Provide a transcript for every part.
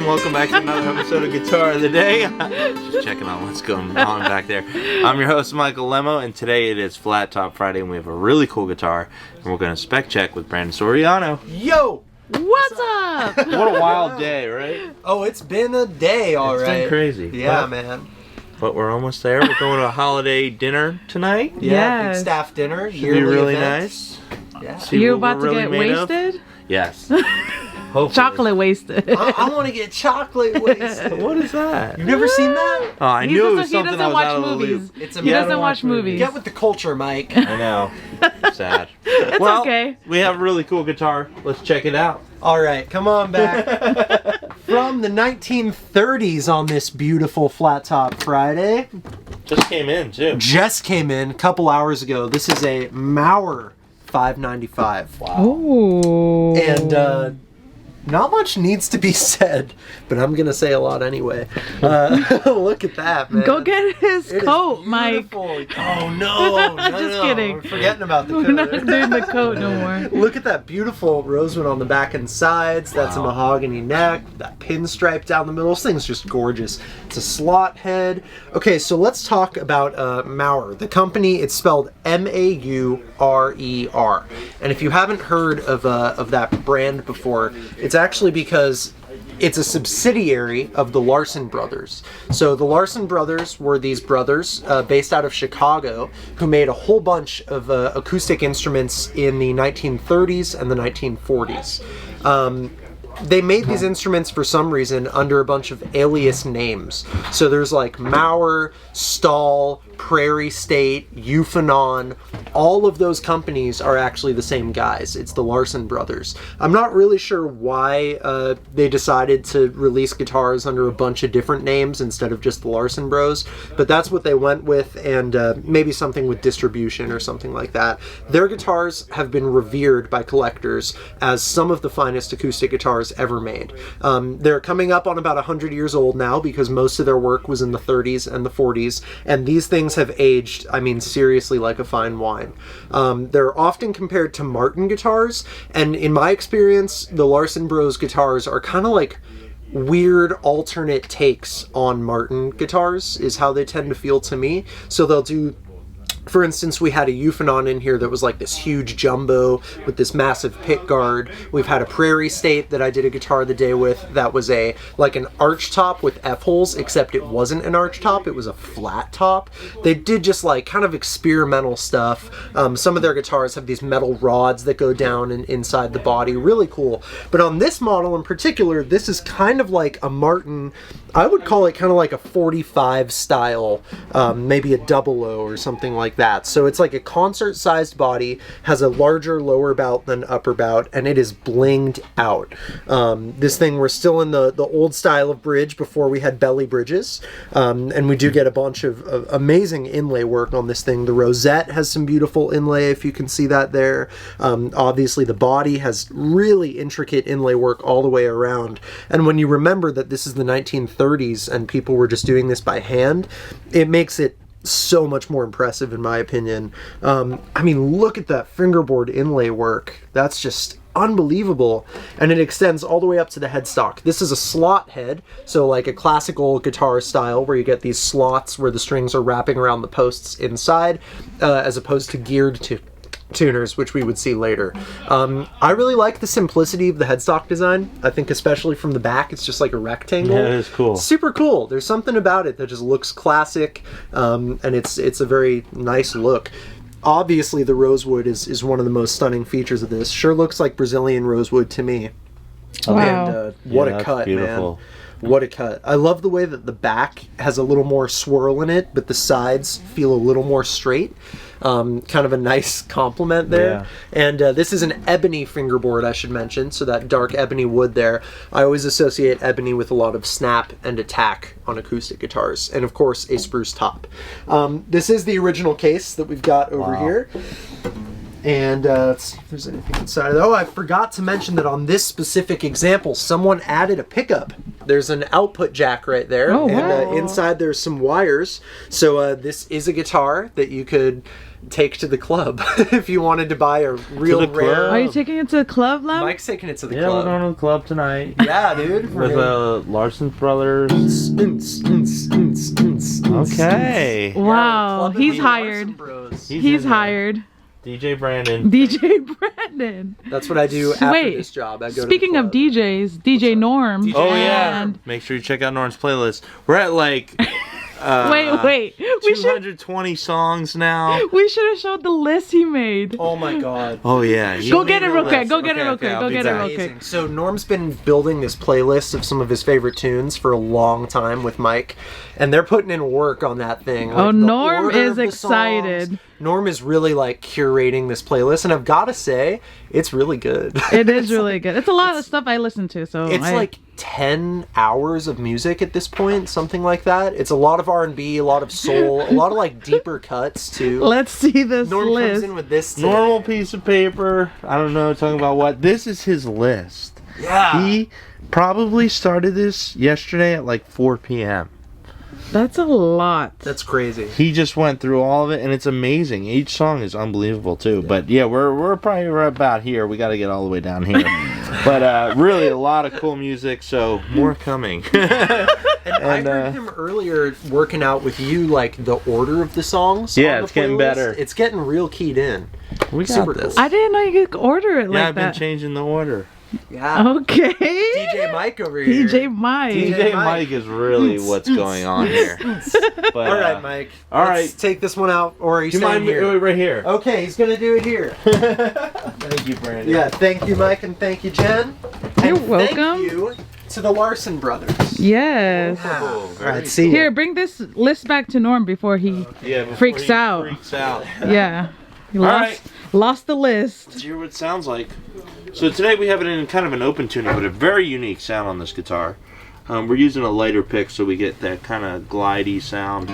everyone. Welcome back to another episode of Guitar of the Day. Just checking on what's going on back there. I'm your host, Michael Lemmo, and today it is Flat Top Friday, and we have a really cool guitar, and we're going to spec check with Brandon Soriano. Yo! What's up? What a wild day, right? Oh, it's been a day, all right. It's been crazy. Yeah, man. But we're almost there. We're going to a holiday dinner tonight. Yeah, Yes. big staff dinner. Should be really nice. Yeah. See You what about we're to really get made of. wasted? Yes. Hopefully. Chocolate wasted. I want to get chocolate wasted. What is that? You've never seen that? Oh, I He knew it doesn't- was he something doesn't I was watch out of the movies. loop. It's He a doesn't watch movies. Get with the culture, Mike. I know. Sad. It's well, okay. We have a really cool guitar. Let's check it out. All right, come on back. From the 1930s on this beautiful Flat Top Friday. Just came in, too. Just came in a couple hours ago. This is a Maurer 595. Wow. Ooh. And not much needs to be said, but I'm gonna say a lot anyway. Look at that, man. Go get his It is coat, Mike. beautiful. Oh no! Just kidding. We're forgetting about the We're not coat. doing the coat no more. Look at that beautiful rosewood on the back and sides. That's a Wow. mahogany neck. That pinstripe down the middle. This thing's just gorgeous. It's a slot head. Okay, so let's talk about Maurer. The company, it's spelled M-A-U-R-E-R. And if you haven't heard of that brand before, it's actually because it's a subsidiary of the Larson brothers. So the Larson brothers were these brothers based out of Chicago who made a whole bunch of acoustic instruments in the 1930s and the 1940s. They made these instruments for some reason under a bunch of alias names. So there's like Maurer, Stahl, Prairie State, Euphonon. All of those companies are actually the same guys. It's the Larson brothers. I'm not really sure why they decided to release guitars under a bunch of different names instead of just the Larson bros, but that's what they went with, and maybe something with distribution or something like that. Their guitars have been revered by collectors as some of the finest acoustic guitars ever made. They're coming up on about 100 years old now because most of their work was in the 30s and the 40s, and these things have aged, I mean, seriously like a fine wine. They're often compared to Martin guitars, and in my experience, the Larson Bros guitars are kind of like weird alternate takes on Martin guitars, is how they tend to feel to me. So they'll do, for instance, we had a Euphonon in here that was like this huge jumbo with this massive pick guard. We've had a Prairie State that I did a Guitar of the Day with that was like an arch top with F-holes, except it wasn't an arch top, it was a flat top. They did just like kind of experimental stuff. Some of their guitars have these metal rods that go down inside the body. Really cool. But on this model in particular, this is kind of like a Martin, I would call it kind of like a 45 style, maybe a 00 or something like that. So it's like a concert-sized body, has a larger lower bout than upper bout, and it is blinged out. This thing, we're still in the old style of bridge before we had belly bridges, and we do get a bunch of amazing inlay work on this thing. The rosette has some beautiful inlay, if you can see that there. Obviously the body has really intricate inlay work all the way around, and when you remember that this is the 1930s and people were just doing this by hand, it makes it so much more impressive in my opinion. I mean, look at that fingerboard inlay work. That's just unbelievable, and it extends all the way up to the headstock. This is a slot head, so like a classical guitar style where you get these slots where the strings are wrapping around the posts inside, as opposed to geared to tuners, which we would see later. I really like the simplicity of the headstock design. I think especially from the back, it's just like a rectangle. Yeah, it is cool. Super cool. There's something about it that just looks classic, and it's a very nice look. Obviously, the rosewood is one of the most stunning features of this. Sure looks like Brazilian rosewood to me. Wow. And what Yeah, a that's cut, beautiful. man. What a cut. I love the way that the back has a little more swirl in it, but the sides feel a little more straight. Kind of a nice compliment there. Yeah. And this is an ebony fingerboard, I should mention, so that dark ebony wood there. I always associate ebony with a lot of snap and attack on acoustic guitars, and of course a spruce top. This is the original case that we've got over Wow. here. And let's see if there's anything inside of it. Oh, I forgot to mention that on this specific example, someone added a pickup. There's an output jack right there. Oh, and wow. inside there's some wires. So this is a guitar that you could take to the club if you wanted to buy a real the rare. club? Are you taking it to the club, Lem? Mike's taking it to the Yeah, we're club. going to the club tonight. Yeah, dude. With Larson Brothers. Okay. Wow, Club he's and hired. Larson Bros. He's in there. hired. DJ Brandon. DJ Brandon. That's what I do after Wait, this job. I go speaking to of the club. DJs, DJ Norm. DJ Oh yeah. And Make sure you check out Norton's playlist. We're at like wait. We should 220 songs now. have showed the list he made. Oh my god. Oh yeah. Go get it real quick. list. Go get it real Okay, quick. I'll Go be get it back. real quick. Amazing. So Norm's been building this playlist of some of his favorite tunes for a long time with Mike, and they're putting in work on that thing. Oh, the Norm order is of the excited. songs. Norm is really like curating this playlist, and I've got to say, it's really good. It is really good. It's a lot of stuff I listen to, so It's like 10 hours of music at this point, something like that. It's a lot of R&B, a lot of soul, a lot of like deeper cuts too. Let's see this Norm comes list. in with this today. Normal piece of paper. I don't know, talking about what. This is his list. Yeah. He probably started this yesterday at like 4 p.m. That's a lot. That's crazy. He just went through all of it, and it's amazing. Each song is unbelievable too. But yeah, we're probably right about here. We got to get all the way down here. But really, a lot of cool music. So more coming. I heard him earlier working out with you, like the order of the songs. Yeah, on the it's getting playlist. better. It's getting real keyed in. We got Super this. cool. I didn't know you could order it Yeah, like I've been that. changing the order. Yeah. Okay. DJ Mike over here. DJ Mike. DJ Mike. Mike is really what's going on here. But, All right, Mike. all Let's take this one out, or are you Do you staying mind here? right here? Okay, he's gonna do it here. Thank you, Brandon. Yeah, thank you, Mike, and thank you, Jen. You're and welcome. Thank you to the Larson brothers. Yes. Oh, All very right, see Here, you. bring this list back to Norm before he Yeah, before Freaks he out. Freaks out. yeah. He right. lost the list. Let's hear what it sounds like. So today we have it in kind of an open tuning, but a very unique sound on this guitar. We're using a lighter pick so we get that kind of glidey sound.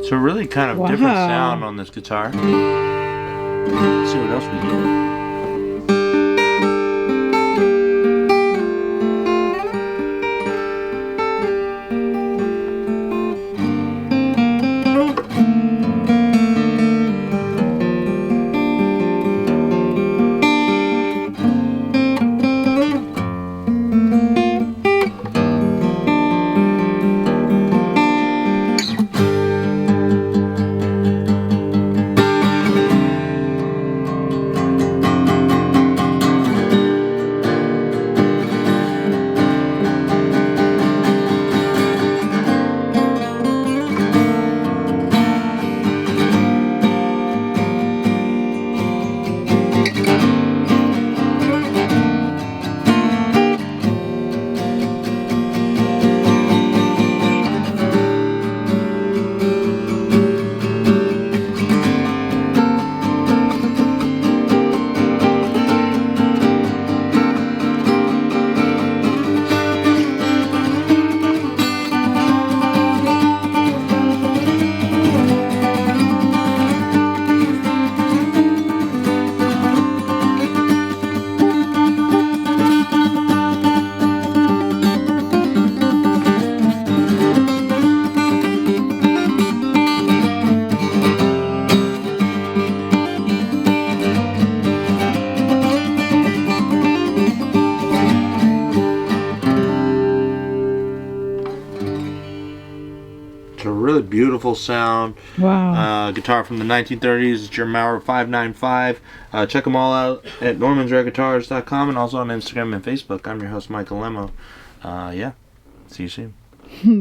So really kind of different Wow. sound on this guitar. Let's see what else we get. beautiful sound. Wow. Guitar from the 1930s. It's your Maurer 595. Check them all out at normansrareguitars.com and also on Instagram and Facebook. I'm your host, Michael Lemmo. Yeah. See you soon.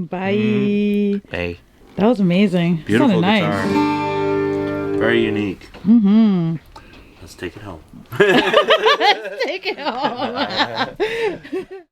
Bye. Hey. That was amazing. Beautiful Sounded nice. guitar. Very unique. Mm-hmm. Let's take it home. Take it home.